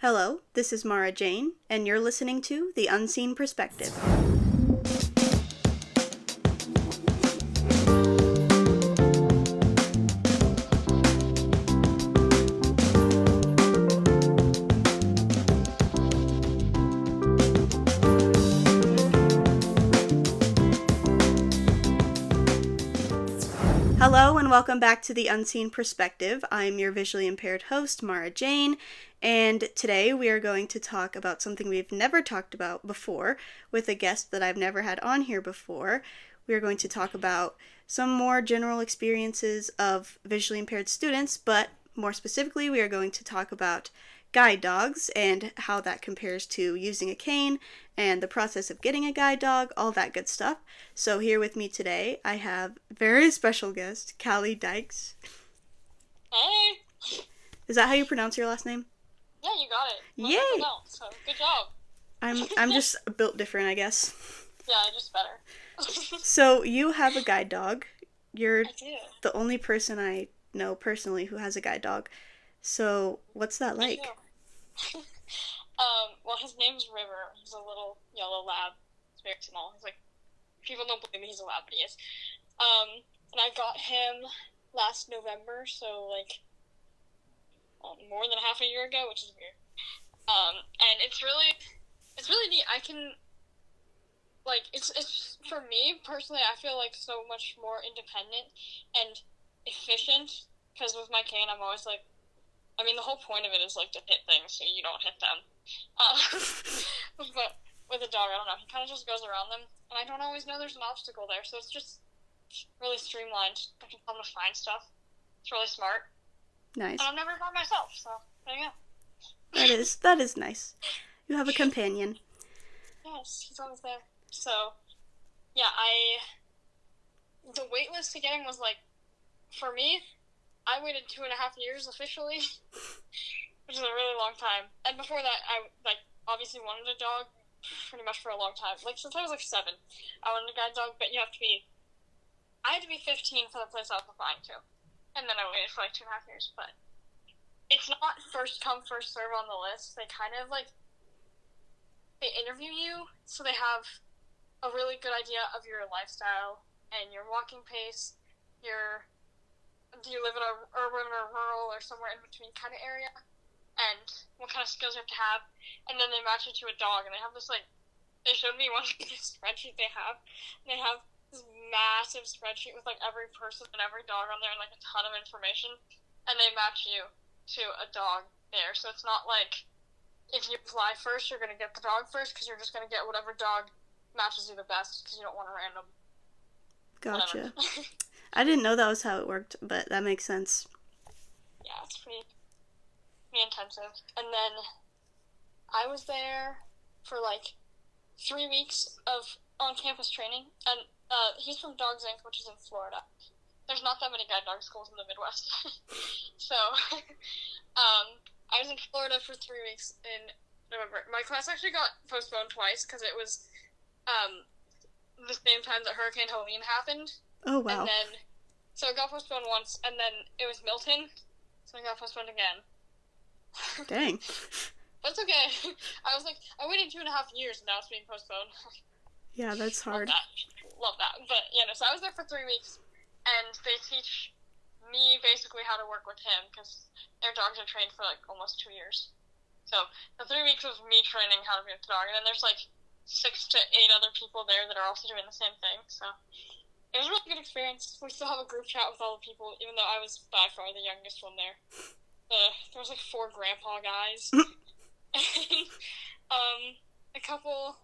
Hello, this is Mara Jane, and you're listening to The Unseen Perspective. Hello and welcome back to The Unseen Perspective. I'm your visually impaired host, Mara Jane, and today we are going to talk about something we've never talked about before with a guest that I've never had on here before. We are going to talk about some more general experiences of visually impaired students, but more specifically, we are going to talk about guide dogs and how that compares to using a cane and the process of getting a guide dog, all that good stuff. So here with me today, I have a very special guest, Callie Dyches. Hey! Is that how you pronounce your last name? Yeah, you got it. Yay! So good job. I'm just built different, I guess. Yeah, just better. So you have a guide dog. You're I do. the only person I know personally who has a guide dog. So what's that like? Well, his name's River. He's a little yellow lab. He's very small. He's like, people don't believe me he's a lab, but he is. And I got him last November, so like more than half a year ago, which is weird. And it's really neat. I can, like, it's for me personally, I feel like so much more independent and efficient, because with my cane, I'm always like, I mean, the whole point of it is, like, to hit things so you don't hit them. But with a dog, I don't know, he kind of just goes around them, and I don't always know there's an obstacle there, so it's just really streamlined. I can tell him to find stuff. It's really smart. Nice. And I'm never by myself, so there you go. That is nice. You have a companion. Yes, he's always there. So, yeah, the wait list to get him was, like, for me, I waited 2.5 years officially, which is a really long time. And before that, I, like, obviously wanted a dog pretty much for a long time. Like, since I was, like, 7, I wanted a guide dog, but I had to be 15 for the place I was applying to. And then I waited for, like, 2.5 years, but it's not first come, first serve on the list. They kind of, like, they interview you, so they have a really good idea of your lifestyle and your walking pace, do you live in a urban or rural or somewhere in between kind of area, and what kind of skills you have to have, and then they match it to a dog, and they have this, like, they showed me one spreadsheet they have, and they have this massive spreadsheet with, like, every person and every dog on there and, like, a ton of information, and they match you to a dog there, so it's not like, if you apply first, you're going to get the dog first, because you're just going to get whatever dog matches you the best, because you don't want a random. Gotcha. I didn't know that was how it worked, but that makes sense. Yeah, it's pretty intensive. And then I was there for like 3 weeks of on-campus training, and he's from Dogs Inc., which is in Florida. There's not that many guide dog schools in the Midwest. So, I was in Florida for 3 weeks in November. My class actually got postponed twice, because it was the same time that Hurricane Helene happened. Oh, wow. And then, so it got postponed once, and then it was Milton, so it got postponed again. Dang. That's okay. I was like, I waited 2.5 years, and now it's being postponed. Yeah, that's hard. Love that. But, yeah, no, so I was there for 3 weeks, and they teach me basically how to work with him, because their dogs are trained for, like, almost 2 years. So, the 3 weeks was me training how to be with the dog, and then there's, like, 6 to 8 other people there that are also doing the same thing, so it was a really good experience. We still have a group chat with all the people, even though I was by far the youngest one there. There was, like, 4 grandpa guys, and, a couple,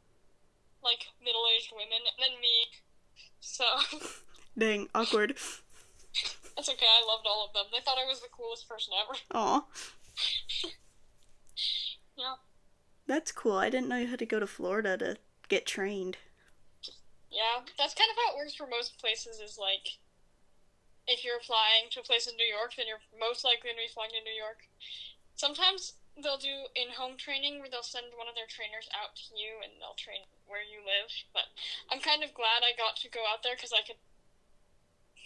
like, middle-aged women, and then me, so... Dang, awkward. That's okay, I loved all of them. They thought I was the coolest person ever. Aw. Yeah. That's cool. I didn't know you had to go to Florida to get trained. Yeah, that's kind of how it works for most places, is, like, if you're flying to a place in New York, then you're most likely going to be flying to New York. Sometimes they'll do in-home training, where they'll send one of their trainers out to you, and they'll train where you live, but I'm kind of glad I got to go out there, because I could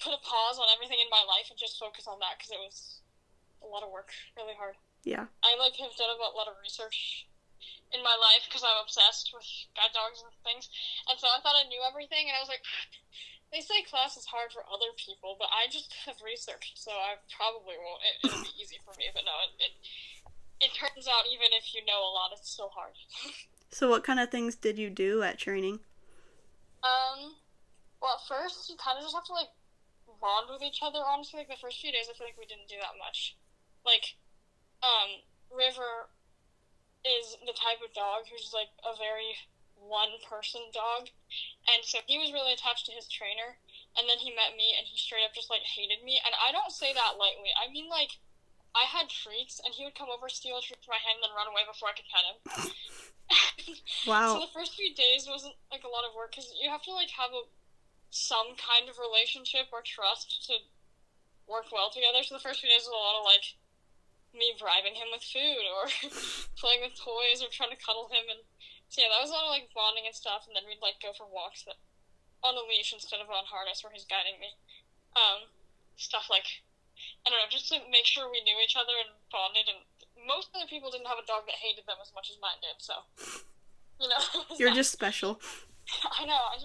put a pause on everything in my life and just focus on that, because it was a lot of work, really hard. Yeah. I, like, have done a lot of research in my life because I'm obsessed with guide dogs and things. And so I thought I knew everything, and I was like, they say class is hard for other people, but I just have researched, so I probably won't. It'll be easy for me, but no, it turns out even if you know a lot, it's still hard. So what kind of things did you do at training? Well, at first, you kind of just have to, like, bond with each other, honestly. Like, the first few days, I feel like we didn't do that much. Like, River is the type of dog who's, like, a very one-person dog. And so he was really attached to his trainer. And then he met me, and he straight up just, like, hated me. And I don't say that lightly. I mean, like, I had treats, and he would come over, steal a treat from my hand, and then run away before I could pet him. Wow. So the first few days wasn't, like, a lot of work, because you have to, like, have some kind of relationship or trust to work well together. So the first few days was a lot of, like, me bribing him with food or playing with toys or trying to cuddle him. And so, yeah, that was a lot of, like, bonding and stuff. And then we'd, like, go for walks on a leash instead of on harness where he's guiding me. Stuff like, I don't know, just to make sure we knew each other and bonded. And most other people didn't have a dog that hated them as much as mine did. So, you know. You're just special. I know.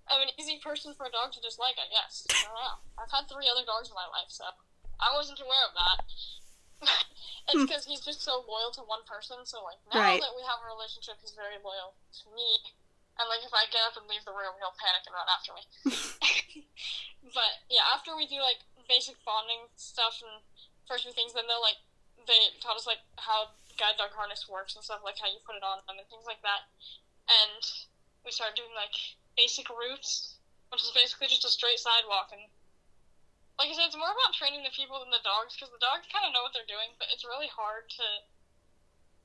I'm an easy person for a dog to dislike, I guess. I don't know. I've had 3 other dogs in my life, so I wasn't aware of that. It's because he's just so loyal to one person, so, like, now that we have a relationship, he's very loyal to me. And, like, if I get up and leave the room, he'll panic and run after me. But, yeah, after we do, like, basic bonding stuff and first few things, then they taught us, like, how guide dog harness works and stuff, like how you put it on them and things like that. And we started doing, like, basic routes, which is basically just a straight sidewalk. And like I said, it's more about training the people than the dogs, because the dogs kind of know what they're doing, but it's really hard to,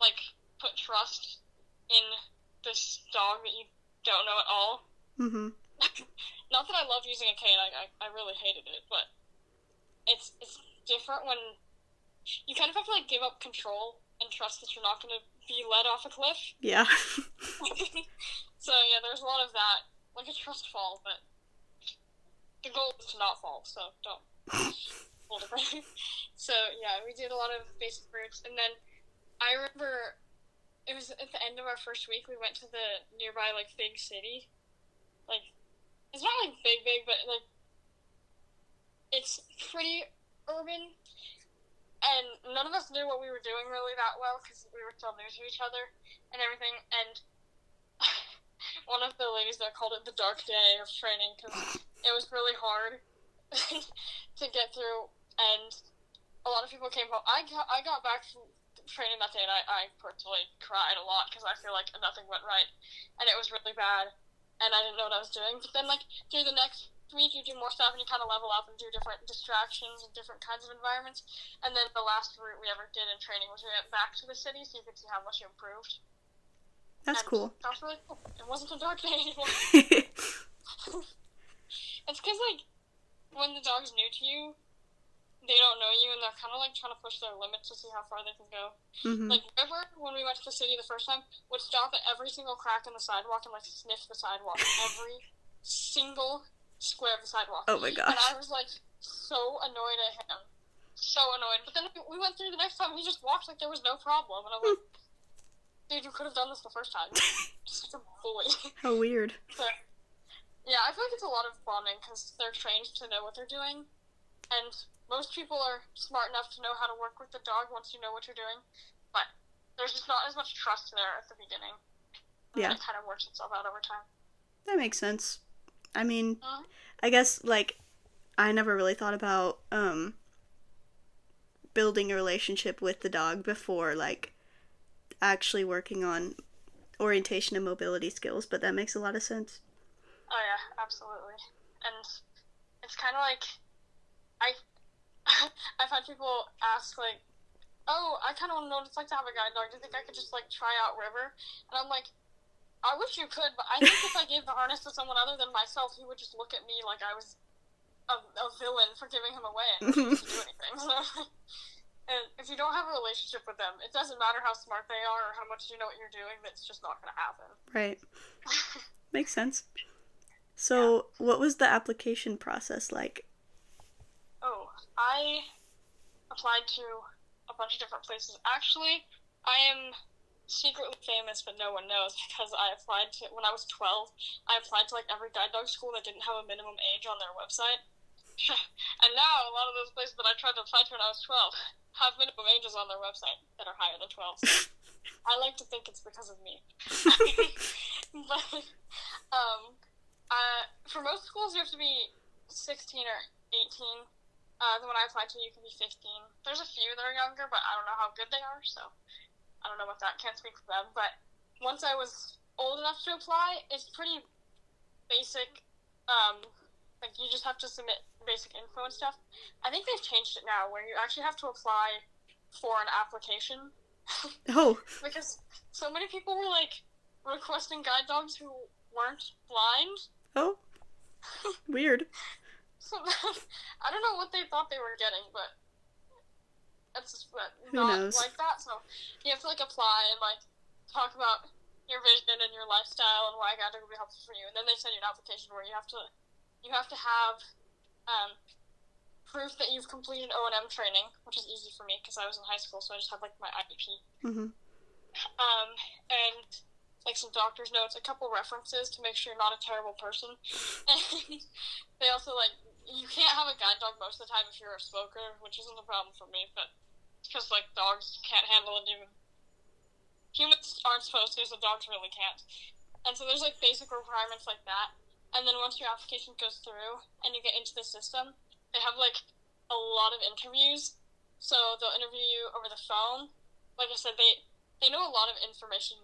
like, put trust in this dog that you don't know at all. Mm-hmm. Not that I love using a cane, I really hated it, but it's different when you kind of have to, like, give up control and trust that you're not going to be led off a cliff. Yeah. So, yeah, there's a lot of that. Like a trust fall, but the goal is to not fall, so don't hold it. So, yeah, we did a lot of basic routes, and then I remember it was at the end of our first week, we went to the nearby, like, big city. Like, it's not, like, big, but, like, it's pretty urban, and none of us knew what we were doing really that well, because we were still new to each other and everything, and one of the ladies there called it the dark day of training because it was really hard to get through, and a lot of people came home. I got back from training that day, and I personally cried a lot because I feel like nothing went right, and it was really bad, and I didn't know what I was doing. But then, like, through the next week, you do more stuff, and you kind of level up and do different distractions and different kinds of environments. And then the last route we ever did in training was we went back to the city, so you could see how much you improved. That's cool. That was really cool. It wasn't a dark day anymore. It's because, like, when the dog's new to you, they don't know you, and they're kind of, like, trying to push their limits to see how far they can go. Mm-hmm. Like, River, when we went to the city the first time, would stop at every single crack in the sidewalk and, like, sniff the sidewalk. Every single square of the sidewalk. Oh, my gosh. And I was, like, so annoyed at him. So annoyed. But then we went through the next time, and he just walked like there was no problem, and I'm like, dude, you could have done this the first time. Just a bully. How weird. So, yeah, I feel like it's a lot of bonding because they're trained to know what they're doing, and most people are smart enough to know how to work with the dog once you know what you're doing, but there's just not as much trust there at the beginning. Yeah. It kind of works itself out over time. That makes sense. I mean, I guess, like, I never really thought about building a relationship with the dog before, like, actually working on orientation and mobility skills, but that makes a lot of sense. Oh, yeah, absolutely. And it's kind of like, I've had people ask, like, oh, I kind of want to know what it's like to have a guide dog. Do you think I could just, like, try out River? And I'm like, I wish you could, but I think if I gave the harness to someone other than myself, he would just look at me like I was a villain for giving him away and refuse to do anything. So, and if you don't have a relationship with them, it doesn't matter how smart they are or how much you know what you're doing, that's just not going to happen. Right. Makes sense. So, What was the application process like? Oh, I applied to a bunch of different places. Actually, I am secretly famous, but no one knows, because I applied to, when I was 12, I applied to, like, every guide dog school that didn't have a minimum age on their website. And now, a lot of those places that I tried to apply to when I was 12 have minimum ages on their website that are higher than 12. So I like to think it's because of me. But, for most schools, you have to be 16 or 18. The one I applied to, you can be 15. There's a few that are younger, but I don't know how good they are, so I don't know about that. Can't speak for them. But once I was old enough to apply, it's pretty basic. Like, you just have to submit basic info and stuff. I think they've changed it now, where you actually have to apply for an application. Oh. Because so many people were, like, requesting guide dogs who weren't blind. Oh. Weird. So, I don't know what they thought they were getting, but it's Who not knows? like that. So, you have to, like, apply and, like, talk about your vision and your lifestyle and why guide dog would be helpful for you. And then they send you an application where you have to have proof that you've completed O&M training, which is easy for me because I was in high school, so I just have, like, my IEP. Mm-hmm. And, like, some doctor's notes, a couple references to make sure you're not a terrible person. And they also, like, you can't have a guide dog most of the time if you're a smoker, which isn't a problem for me, but because, like, dogs can't handle it even. Humans aren't supposed to, so dogs really can't. And so there's, like, basic requirements like that. And then once your application goes through and you get into the system, they have, like, a lot of interviews. So they'll interview you over the phone. Like I said, they know a lot of information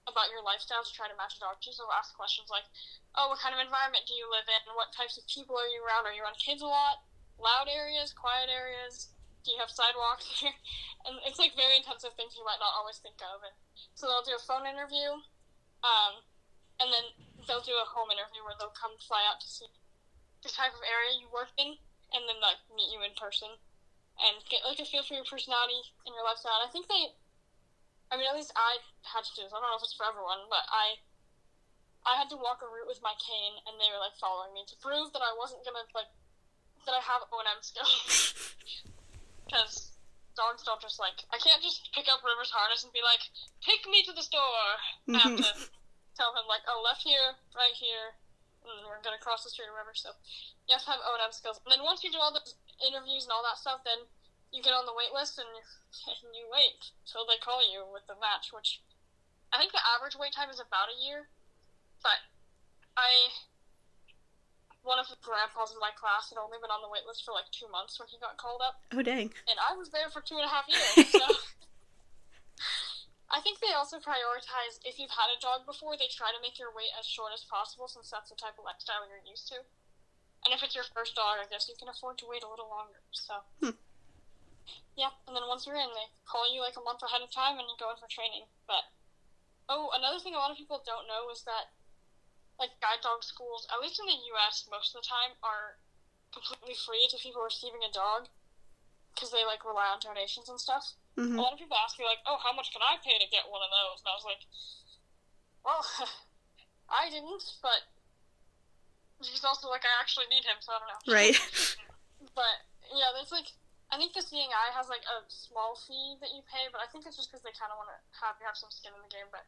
about your lifestyle to try to match a dog to. So they'll ask questions like, oh, what kind of environment do you live in? What types of people are you around? Are you around kids a lot? Loud areas? Quiet areas? Do you have sidewalks here? And it's, like, very intensive things you might not always think of. And so they'll do a phone interview. And then they'll do a home interview where they'll come fly out to see the type of area you work in, and then, like, meet you in person and get, like, a feel for your personality and your lifestyle. And I think at least I had to do this. I don't know if it's for everyone, but I had to walk a route with my cane, and they were, like, following me to prove that I wasn't gonna, like, that I have O&M skills. Because dogs don't just, like, I can't just pick up River's harness and be like, take me to the store. I have to tell him, like, oh, left here, right here, and we're going to cross the street or whatever. So you have to have O&M skills. And then once you do all those interviews and all that stuff, then you get on the wait list and you wait till they call you with the match, which I think the average wait time is about a year. But one of the grandpas in my class had only been on the wait list for, like, 2 months when he got called up. Oh, dang. And I was there for 2.5 years, so I think they also prioritize, if you've had a dog before, they try to make your wait as short as possible, since that's the type of lifestyle you're used to. And if it's your first dog, I guess you can afford to wait a little longer. So, yeah. And then once you're in, they call you, like, a month ahead of time, and you go in for training. But, another thing a lot of people don't know is that, like, guide dog schools, at least in the U.S., most of the time, are completely free to people receiving a dog, because they, like, rely on donations and stuff. Mm-hmm. A lot of people ask me, like, oh, how much can I pay to get one of those? And I was like, well, I didn't, but he's also, like, I actually need him, so I don't know. Right. But, yeah, there's, like, I think the Seeing Eye has, like, a small fee that you pay, but I think it's just because they kind of want to have you have some skin in the game. But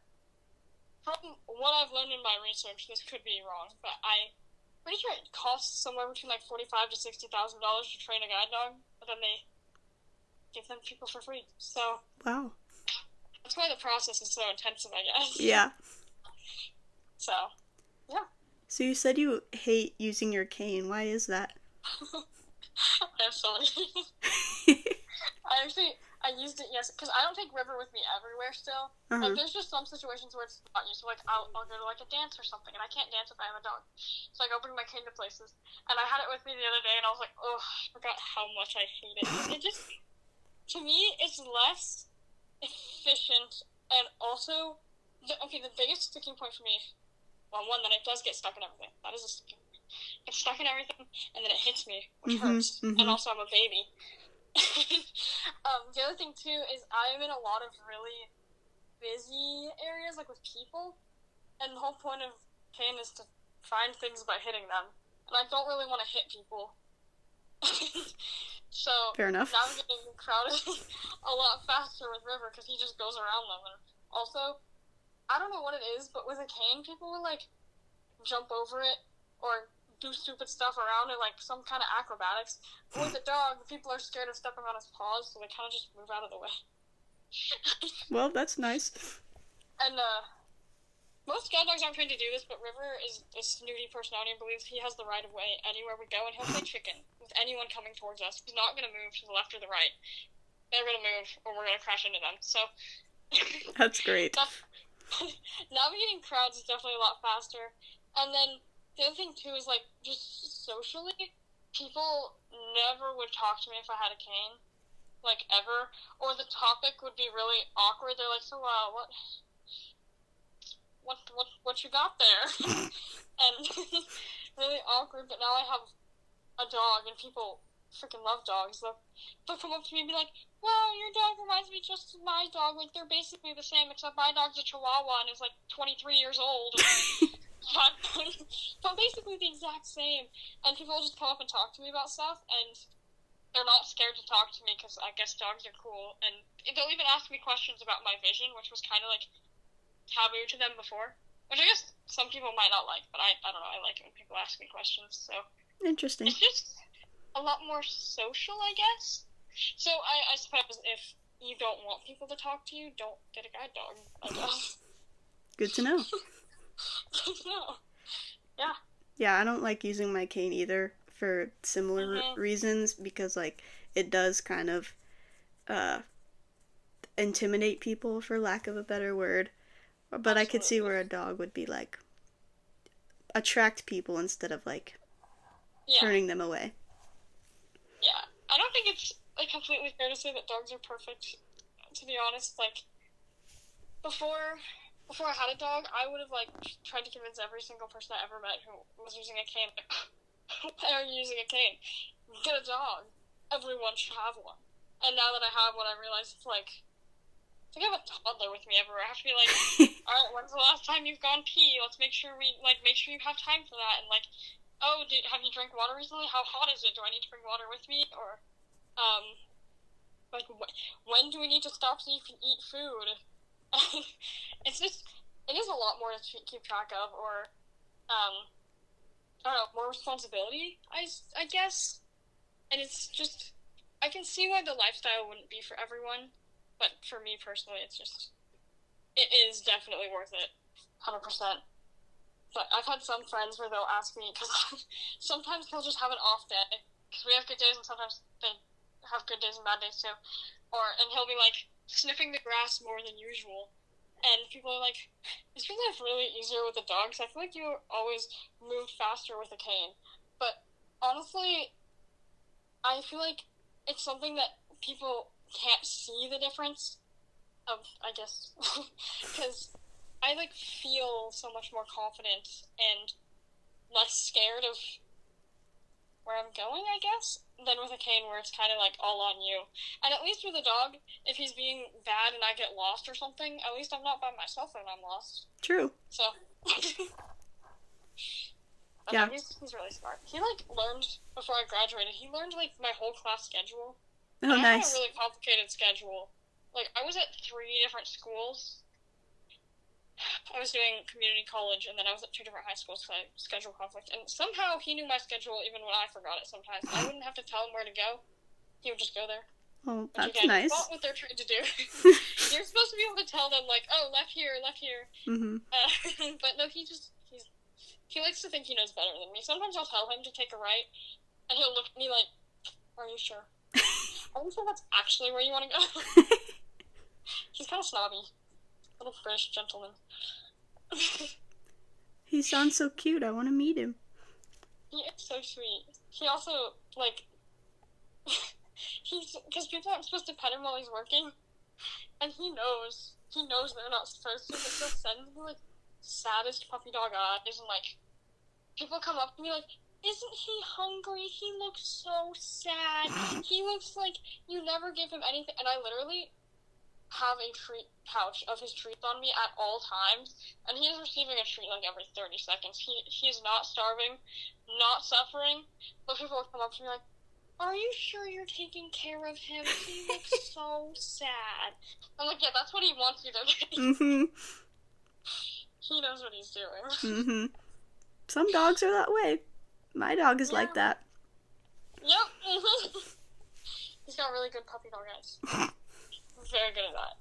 from what I've learned in my research, this could be wrong, but I'm pretty sure it costs somewhere between, like, $45,000 to $60,000 to train a guide dog, but then they give them people for free. So wow, that's why the process is so intensive, I guess. Yeah. So, yeah. So you said you hate using your cane. Why is that? I have so many. I used it, yes, because I don't take River with me everywhere still. Like, there's just some situations where it's not useful. Like, I'll go to, like, a dance or something, and I can't dance if I have a dog. So, like, I'll bring my cane to places. And I had it with me the other day, and I was like, oh, I forgot how much I hate it. It just, to me, it's less efficient, and also, the biggest sticking point for me, well, one, that it does get stuck in everything. That is a sticking point. It's stuck in everything, and then it hits me, which hurts. And also, I'm a baby. The other thing, too, is I'm in a lot of really busy areas, like, with people, and the whole point of cane is to find things by hitting them, and I don't really want to hit people. So Fair enough. navigating the crowd is a lot faster with River because he just goes around them. And also, I don't know what it is, but with a cane, people will like jump over it or do stupid stuff around it, like some kind of acrobatics. But with a dog, people are scared of stepping on his paws, so they kind of just move out of the way. Well, that's nice. And most guide dogs aren't trained to do this, but River is a snooty personality and believes he has the right of way anywhere we go, and he'll play chicken with anyone coming towards us. He's not going to move to the left or the right. They're going to move, or we're going to crash into them. So That's great. Navigating crowds is definitely a lot faster. And then the other thing too is like just socially, people never would talk to me if I had a cane, like ever, or the topic would be really awkward. They're like, "So, what you got there?" And really awkward. But now I have a dog, and people freaking love dogs. They'll come up to me and be like, "Wow, your dog reminds me just of my dog. Like they're basically the same, except my dog's a Chihuahua and is like 23 years old." But basically the exact same. And people will just come up and talk to me about stuff, and they're not scared to talk to me because I guess dogs are cool. And they'll even ask me questions about my vision, which was kind of like taboo to them before, which I guess some people might not like, but I don't know, I like it when people ask me questions. So Interesting. it's just a lot more social, I guess. So I suppose if you don't want people to talk to you, don't get a guide dog, I guess. Good to know. No. Yeah. Yeah, I don't like using my cane either for similar reasons, because like it does kind of intimidate people, for lack of a better word. But I could see where a dog would be like attract people instead of like turning them away. Yeah. I don't think it's like completely fair to say that dogs are perfect, to be honest. Like before I had a dog, I would have like tried to convince every single person I ever met who was using a cane, like, why are you using a cane? Get a dog. Everyone should have one. And now that I have one, I realize it's like I have a toddler with me everywhere. I have to be like, all right, when's the last time you've gone pee? Let's make sure you have time for that. And like, oh, have you drank water recently? How hot is it? Do I need to bring water with me? Or, like, when do we need to stop so you can eat food? It is a lot more to keep track of, or, I don't know, more responsibility, I guess. And it's just, I can see why the lifestyle wouldn't be for everyone, but for me personally, it is definitely worth it, 100%. But I've had some friends where they'll ask me, because sometimes he'll just have an off day, because we have good days and sometimes they have good days and bad days too, and he'll be like sniffing the grass more than usual, and people are like, it's really easier with a dog, because I feel like you always move faster with a cane. But honestly, I feel like it's something that people can't see the difference of, I guess, because I like feel so much more confident and less scared of where I'm going, I guess, than with a cane where it's kind of like all on you. And at least with a dog, if he's being bad and I get lost or something, at least I'm not by myself when I'm lost. True. So, yeah, he's really smart. He like learned before I graduated. He learned like my whole class schedule. Oh, and nice. I had a really complicated schedule. Like I was at 3 different schools. I was doing community college, and then I was at 2 different high schools because I had schedule conflict. And somehow he knew my schedule even when I forgot it sometimes. I wouldn't have to tell him where to go. He would just go there. Oh, Which, that's again, nice. Not what they're trying to do. You're supposed to be able to tell them, like, oh, left here, left here. Mm-hmm. But no, he likes to think he knows better than me. Sometimes I'll tell him to take a right, and he'll look at me like, are you sure? Are you sure that's actually where you want to go? He's kind of snobby. Little British gentleman. He sounds so cute. I want to meet him. He is so sweet. He also, like, because people aren't supposed to pet him while he's working, and he knows they're not supposed to, but he'll send me, like, saddest puppy dog eyes, and, like, people come up to me, like, isn't he hungry? He looks so sad. He looks like you never give him anything, and I literally have a treat pouch of his treats on me at all times, and he is receiving a treat like every 30 seconds. He is not starving, not suffering, but people will come up to me like, are you sure you're taking care of him? He looks so sad. I'm like, yeah, that's what he wants you to be. Mm-hmm. He knows what he's doing. Mm-hmm. Some dogs are that way. My dog is like that. Yep. He's got really good puppy dog eyes. Very good at that.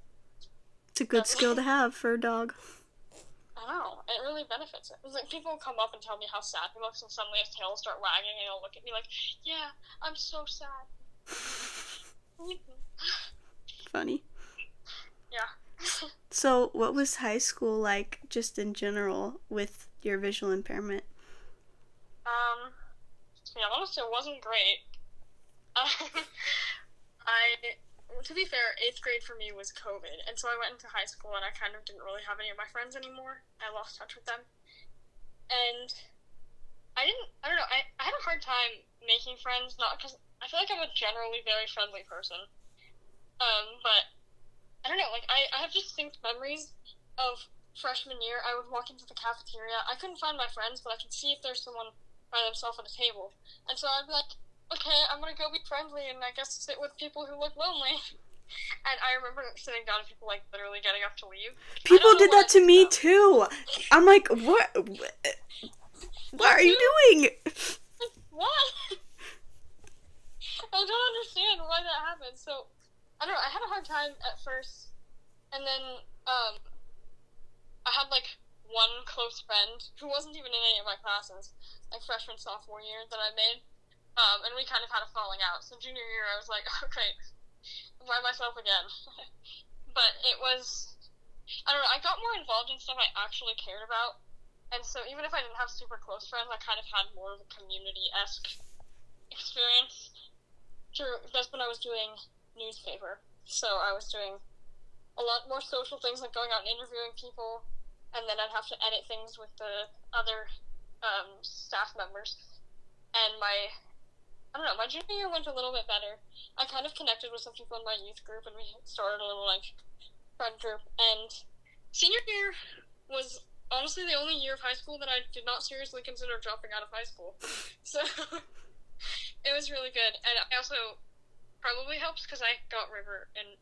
It's a good skill to have for a dog. I know. It really benefits it. It's like people come up and tell me how sad he looks, and suddenly his tail will start wagging, and he'll look at me like, yeah, I'm so sad. Funny. Yeah. So, what was high school like, just in general, with your visual impairment? To be honest, it wasn't great. To be fair, 8th grade for me was COVID, and so I went into high school, and I kind of didn't really have any of my friends anymore. I lost touch with them. And I don't know, I had a hard time making friends, not because I feel like I'm a generally very friendly person. But I don't know, like, I have distinct memories of freshman year. I would walk into the cafeteria. I couldn't find my friends, but I could see if there's someone by themselves at a table. And so I'd be like, okay, I'm gonna go be friendly and I guess sit with people who look lonely. And I remember sitting down and people, like, literally getting up to leave. People did that to me, too. I'm like, what are you doing? What? I don't understand why that happened. So, I don't know, I had a hard time at first. And then, I had, like, one close friend who wasn't even in any of my classes, like freshman, sophomore year, that I made. And we kind of had a falling out. So junior year, I was like, okay, by myself again. But it was, I don't know, I got more involved in stuff I actually cared about. And so even if I didn't have super close friends, I kind of had more of a community-esque experience. That's when I was doing newspaper. So I was doing a lot more social things, like going out and interviewing people. And then I'd have to edit things with the other staff members. And my junior year went a little bit better. I kind of connected with some people in my youth group, and we started a little, like, friend group. And senior year was honestly the only year of high school that I did not seriously consider dropping out of high school. So it was really good. And I also probably helps because I got River in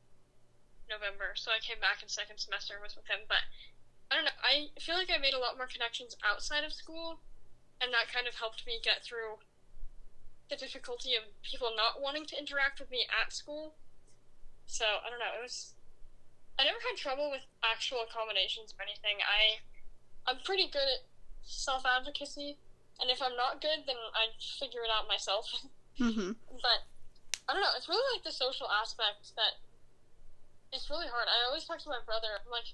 November, so I came back in second semester and was with him. But I don't know, I feel like I made a lot more connections outside of school, and that kind of helped me get through the difficulty of people not wanting to interact with me at school. So, I don't know, I never had trouble with actual accommodations or anything. I'm pretty good at self-advocacy, and if I'm not good, then I figure it out myself. Mm-hmm. But, I don't know, it's really like the social aspect that it's really hard. I always talk to my brother, I'm like,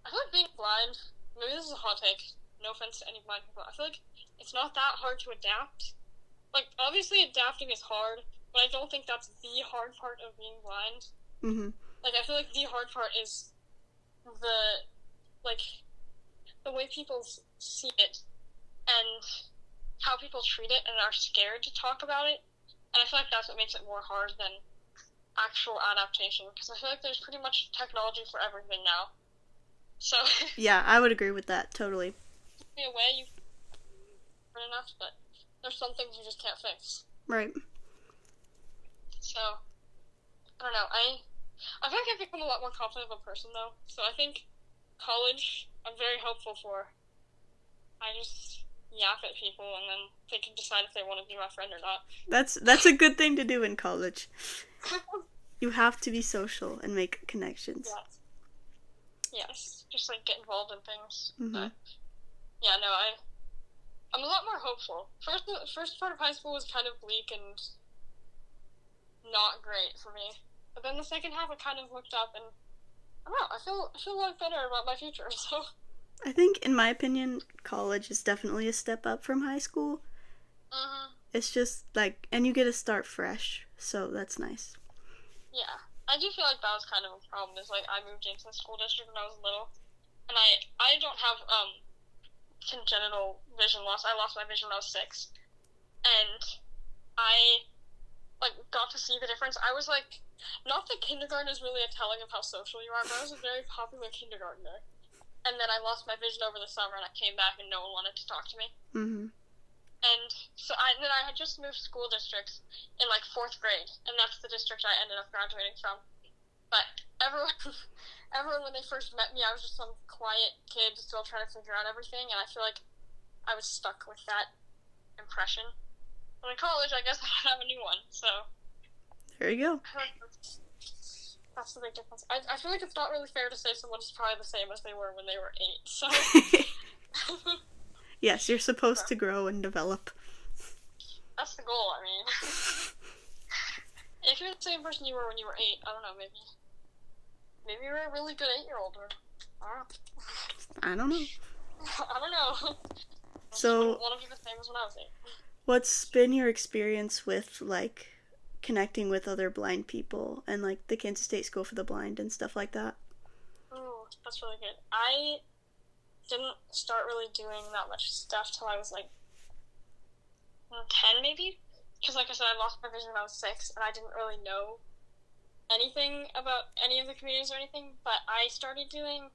I feel like being blind, maybe this is a hot take, no offense to any blind people, I feel like it's not that hard to adapt. Like, obviously adapting is hard, but I don't think that's the hard part of being blind. Mm-hmm. Like, I feel like the hard part is the way people see it and how people treat it and are scared to talk about it. And I feel like that's what makes it more hard than actual adaptation, because I feel like there's pretty much technology for everything now. So yeah, I would agree with that, totally. In a way, you good enough, but there's some things you just can't fix. Right. So, I don't know, I feel like I've become a lot more confident of a person, though, so I think college, I'm very hopeful for. I just yap at people, and then they can decide if they want to be my friend or not. That's a good thing to do in college. You have to be social and make connections. Yes, just, like, get involved in things. Mm-hmm. But, yeah, no, I'm a lot more hopeful. The first part of high school was kind of bleak and not great for me. But then the second half, I kind of looked up and, I don't know, I feel a lot better about my future, so. I think, in my opinion, college is definitely a step up from high school. Mm-hmm. It's just, like, and you get to start fresh, so that's nice. Yeah. I do feel like that was kind of a problem, is, like, I moved into the school district when I was little, and I don't have, congenital vision loss. I lost my vision when I was 6, and I, like, got to see the difference. I was, like, not that kindergarten is really a telling of how social you are, but I was a very popular kindergartner, and then I lost my vision over the summer, and I came back, and no one wanted to talk to me. Mm-hmm. And so then I had just moved school districts in like 4th grade, and that's the district I ended up graduating from. But everyone, everyone when they first met me, I was just some quiet kid still trying to figure out everything, and I feel like I was stuck with that impression. But in college, I guess I have a new one, so. There you go. That's the big difference. I feel like it's not really fair to say someone is probably the same as they were when they were 8, so. Yes, you're supposed to grow and develop. That's the goal, I mean. If you're the same person you were when you were 8, I don't know, maybe you're a really good 8-year-old, or I don't know. I don't know. So, one of you the same as when I was 8. What's been your experience with, like, connecting with other blind people and, like, the Kansas State School for the Blind and stuff like that? Ooh, that's really good. I didn't start really doing that much stuff till I was, like, 10, maybe? Because, like I said, I lost my vision when I was 6, and I didn't really know anything about any of the communities or anything, but I started doing,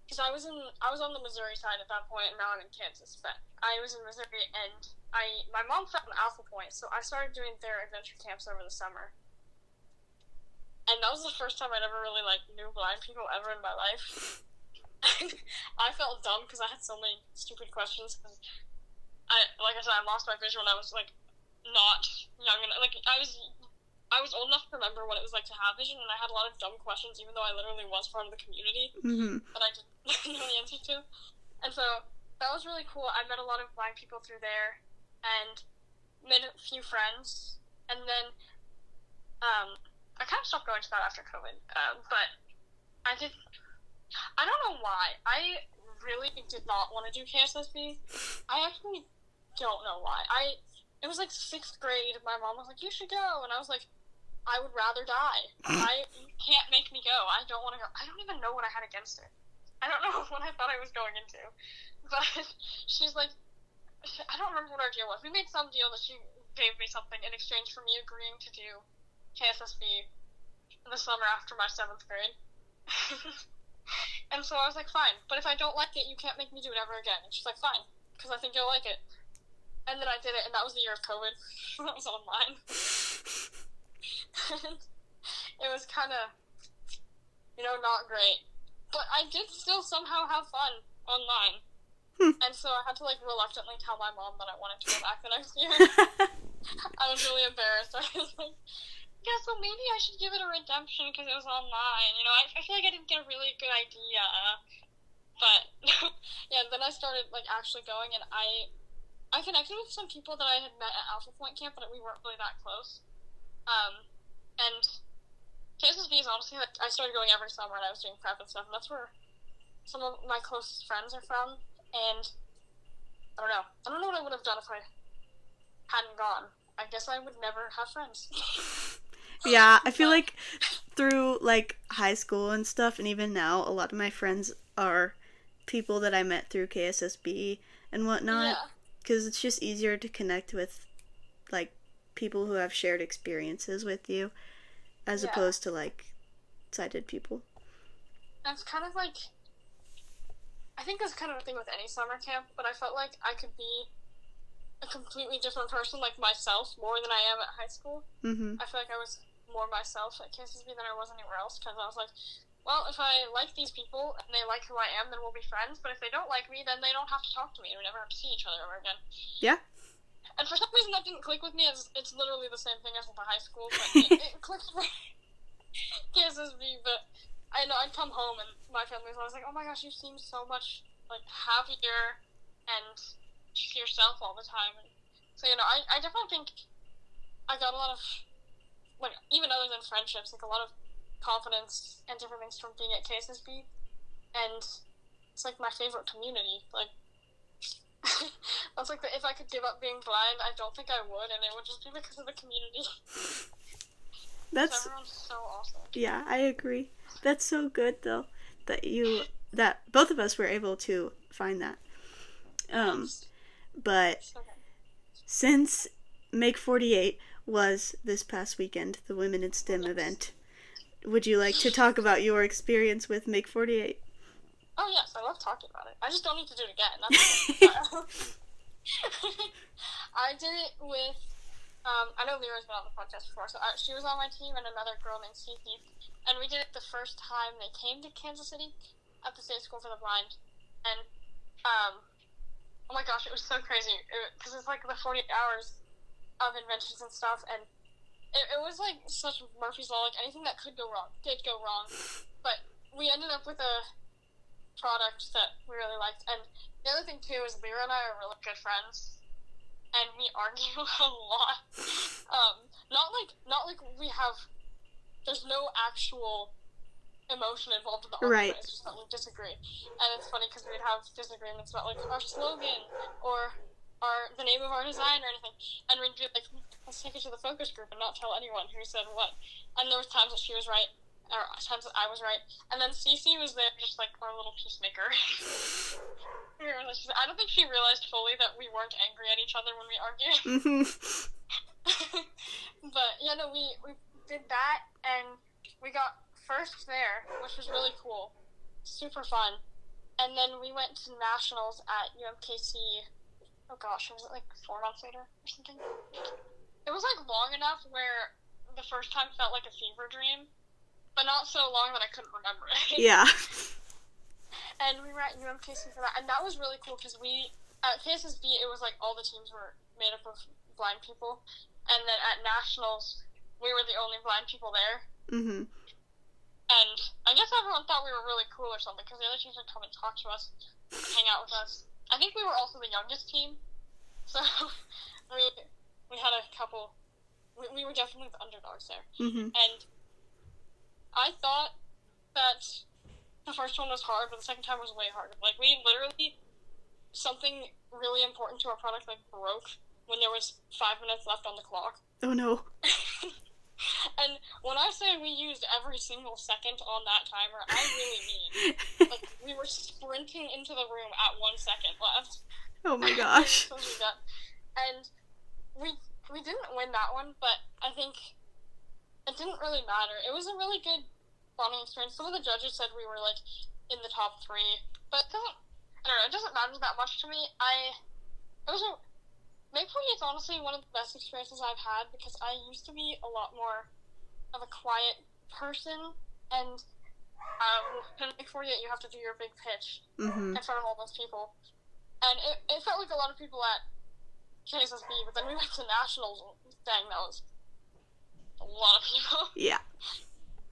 because I was on the Missouri side at that point, and now I'm in Kansas, but I was in Missouri, and my mom found Alpha Point, so I started doing their adventure camps over the summer. And that was the first time I'd ever really, like, knew blind people ever in my life. I felt dumb because I had so many stupid questions, because like I said, I lost my vision when I was, like, not young enough. Like, I was old enough to remember what it was like to have vision, and I had a lot of dumb questions, even though I literally was part of the community, that I didn't know the answer to. And so, that was really cool. I met a lot of blind people through there, and made a few friends, and then, I kind of stopped going to that after COVID, but I don't know why. I really did not want to do KSSB. I actually don't know why. It was like 6th grade, my mom was like, you should go, and I was like, I would rather die. You can't make me go. I don't want to go. I don't even know what I had against it. I don't know what I thought I was going into. But she's like, I don't remember what our deal was. We made some deal that she gave me something in exchange for me agreeing to do KSSB in the summer after my 7th grade. And so I was like, fine, but if I don't like it, you can't make me do it ever again. And she's like, fine, because I think you'll like it. And then I did it, and that was the year of COVID. That was online. And it was kind of, not great. But I did still somehow have fun online. And so I had to, like, reluctantly tell my mom that I wanted to go back the next year. I was really embarrassed. I was like, yeah, so maybe I should give it a redemption because it was online. I feel like I didn't get a really good idea. But, yeah, then I started, like, actually going, and I connected with some people that I had met at Alpha Point Camp, but we weren't really that close. And KSSB is honestly, like, I started going every summer, and I was doing prep and stuff, and that's where some of my closest friends are from. And I don't know what I would have done if I hadn't gone. I guess I would never have friends. Yeah, I feel like through, like, high school and stuff, and even now, a lot of my friends are people that I met through KSSB and whatnot. Because it's just easier to connect with, like, people who have shared experiences with you, as opposed to, like, sighted people. That's kind of like, I think that's kind of a thing with any summer camp, but I felt like I could be a completely different person, like myself, more than I am at high school. I feel like I was more myself at KSSB than I was anywhere else, because I was like, well, if I like these people and they like who I am, then we'll be friends, but if they don't like me, then they don't have to talk to me, and we never have to see each other ever again. Yeah. And for some reason that didn't click with me. It's literally the same thing as with the high school, but it clicked for KSSB. But I know I'd come home and my family was always like, oh my gosh, you seem so much, like, happier and just yourself all the time. And so, I definitely think I got a lot of, like, even other than friendships, like, a lot of confidence and different things from being at KSSB. And it's, like, my favorite community. Like, I was like, if I could give up being blind, I don't think I would, and it would just be because of the community. Everyone's so awesome. Yeah, I agree. That's so good, though, that both of us were able to find that. But since Make48 was this past weekend, the Women in STEM event, would you like to talk about your experience with Make48? Oh, yes, I love talking about it. I just don't need to do it again. That's I did it with, I know Lyra's been on the podcast before, so she was on my team and another girl named Cece, and we did it the first time they came to Kansas City at the State School for the Blind, and, oh my gosh, it was so crazy, because it's like the 48 hours of inventions and stuff, and it was like such Murphy's Law, like anything that could go wrong did go wrong, but we ended up with a product that we really liked, and the other thing too is Lyra and I are really good friends, and we argue a lot. Not like we have. There's no actual emotion involved in the argument. Right. It's just that we disagree, and it's funny because we'd have disagreements about like our slogan or the name of our design or anything, and we'd be like, let's take it to the focus group and not tell anyone who said what. And there was times that she was right, or times that I was right, and then Cece was there just like our little peacemaker. I don't think she realized fully that we weren't angry at each other when we argued. Mm-hmm. But yeah, no, we did that, and we got first there, which was really cool, super fun. And then we went to nationals at UMKC. Oh gosh, was it like 4 months later or something? It was like long enough where the first time felt like a fever dream, but not so long that I couldn't remember it. Yeah. And we were at UMKC for that, and that was really cool because at KSSB, it was like all the teams were made up of blind people, and then at nationals, we were the only blind people there. Mm-hmm. And I guess everyone thought we were really cool or something, because the other teams would come and talk to us, hang out with us. I think we were also the youngest team, so we had a couple. We were definitely the underdogs there. Mm-hmm. And I thought that the first one was hard, but the second time was way harder. Like, we literally, something really important to our product, like, broke when there was 5 minutes left on the clock. Oh, no. And when I say we used every single second on that timer, I really mean, like, we were sprinting into the room at 1 second left. Oh my gosh. And we didn't win that one, but I think it didn't really matter. It was a really good bonding experience. Some of the judges said we were, like, in the top 3, but I don't know, it doesn't matter that much to me. Make48's honestly one of the best experiences I've had, because I used to be a lot more of a quiet person, and in Make48 you have to do your big pitch in front of all those people, and it felt like a lot of people at KSSB, but then we went to nationals, dang, that was a lot of people. Yeah.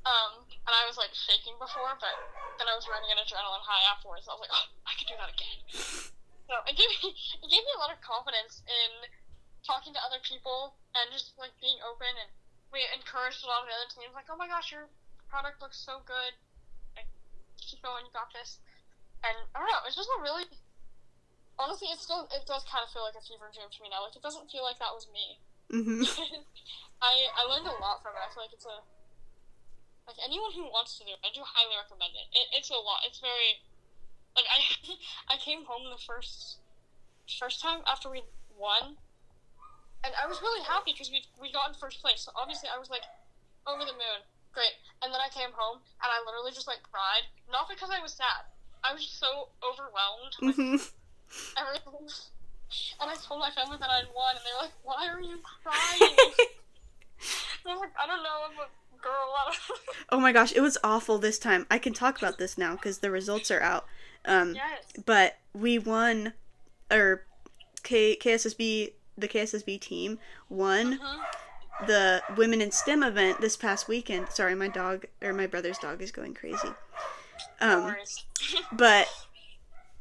And I was like shaking before, but then I was running an adrenaline high afterwards, and I was like, oh, I could do that again. So it gave me a lot of confidence in talking to other people and just like being open, and we encouraged a lot of the other teams, like, oh my gosh, your product looks so good, like, keep going, you got this. And I don't know, it's just a really, honestly, it does kind of feel like a fever dream to me now. Like, it doesn't feel like that was me. Mm-hmm. I learned a lot from it. I feel like it's like anyone who wants to do it, I do highly recommend it. It's a lot. It's very, like, I came home the first time after we won, and I was really happy because we got in first place. So obviously I was like over the moon, great. And then I came home and I literally just like cried, not because I was sad. I was just so overwhelmed with everything. And I told my family that I'd won, and they were like, "Why are you crying?" And I was like, "I don't know, I'm a girl." Oh my gosh, it was awful this time. I can talk about this now because the results are out. Yes. But we won, or KSSB, the KSSB team won the Women in STEM event this past weekend. Sorry, my brother's dog is going crazy. No worries. But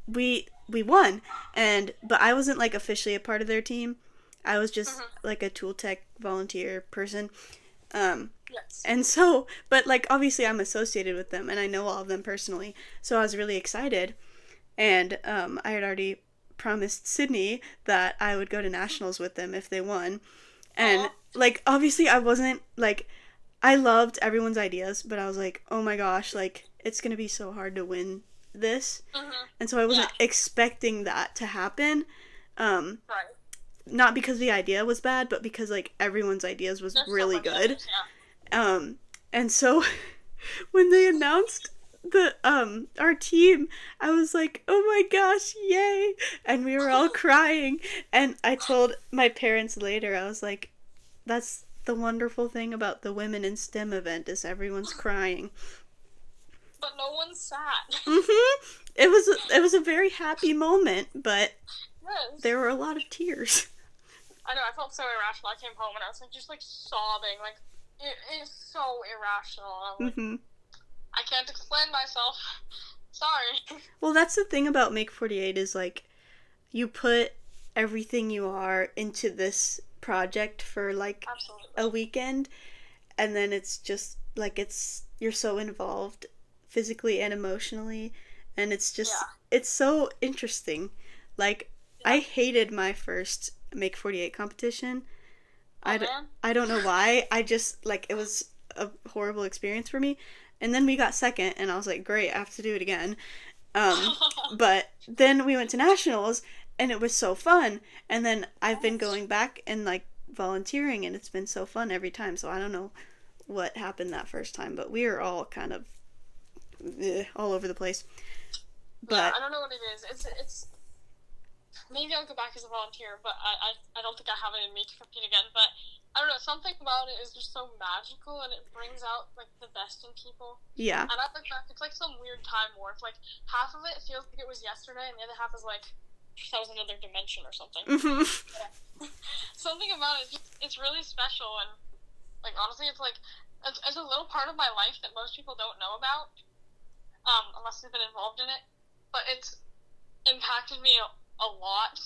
we won, but I wasn't like officially a part of their team. I was just like a tool tech volunteer person. Yes. And so, but like obviously I'm associated with them and I know all of them personally, so I was really excited. And I had already promised Sydney that I would go to nationals with them if they won. And like obviously I wasn't like, I loved everyone's ideas, but I was like, oh my gosh, like it's gonna be so hard to win this. And so I wasn't expecting that to happen. Right. Not because the idea was bad, but because like everyone's ideas was really good. And so when they announced our team, I was like, oh my gosh, yay, and we were all crying, and I told my parents later, I was like, that's the wonderful thing about the Women in STEM event is everyone's crying. But no one's sad. It was a very happy moment, but Yes. there were a lot of tears. I know, I felt so irrational. I came home and I was like, just like sobbing. Like, it is so irrational. I'm like, I can't explain myself. Sorry. Well, that's the thing about Make48 is like, you put everything you are into this project for like Absolutely. a weekend, and then it's just like you're so involved physically and emotionally, and it's just it's so interesting. Like, I hated my first Make48 competition. I don't know why. I just, like, it was a horrible experience for me. And then we got second, and I was like, great, I have to do it again. But then we went to nationals, and it was so fun. And then I've been going back and, like, volunteering, and it's been so fun every time. So I don't know what happened that first time, but we are all kind of all over the place. But I don't know what it is. It's maybe I'll go back as a volunteer, but I don't think I have it in me to compete again. But I don't know, something about it is just so magical, and it brings out like the best in people. Yeah. And I look back, it's like some weird time warp. Like, half of it feels like it was yesterday, and the other half is like that was another dimension or something. Something about it, it's really special, and like honestly, it's like it's a little part of my life that most people don't know about, unless they've been involved in it. But it's impacted me a lot,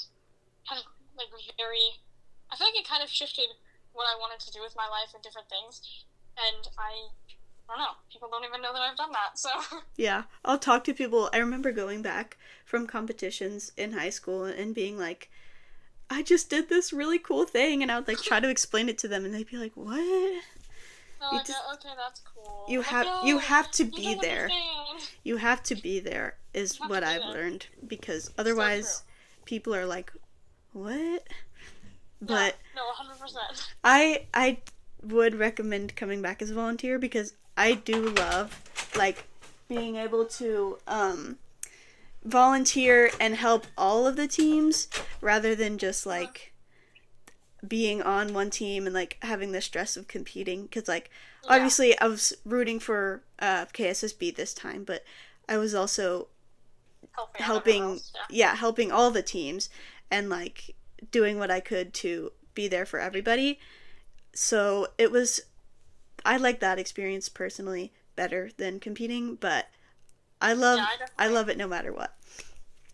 kind of like very. I feel like it kind of shifted what I wanted to do with my life and different things, and I don't know. People don't even know that I've done that. So yeah, I'll talk to people. I remember going back from competitions in high school and being like, I just did this really cool thing, and I would like try to explain it to them, and they'd be like, what? like, okay, that's cool. You have to be there. Understand. You have to be there is what I've learned, because otherwise people are like, what? But no, 100%. I would recommend coming back as a volunteer, because I do love like being able to volunteer and help all of the teams rather than just like being on one team and like having the stress of competing, because like obviously I was rooting for KSSB this time, but I was also helping helping all the teams and like doing what I could to be there for everybody. So I like that experience personally better than competing, but I love it no matter what.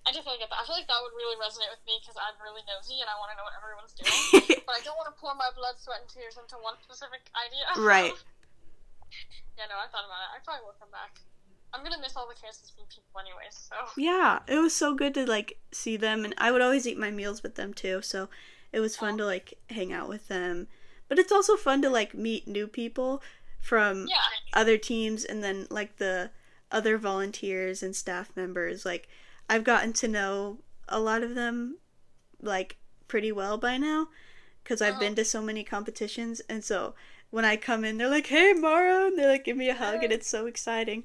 I definitely get that. I feel like that would really resonate with me, because I'm really nosy and I want to know what everyone's doing. But I don't want to pour my blood, sweat, and tears into one specific idea. Right. Yeah, no, I thought about it. I probably will come back. I'm gonna miss all the KSSB people anyways, so. Yeah, it was so good to like see them, and I would always eat my meals with them too, so it was fun to like hang out with them. But it's also fun to like meet new people from other teams, and then like the other volunteers and staff members. Like, I've gotten to know a lot of them like pretty well by now, because I've been to so many competitions, and so when I come in, they're like, hey Mara, and they like give me a hug, and it's so exciting.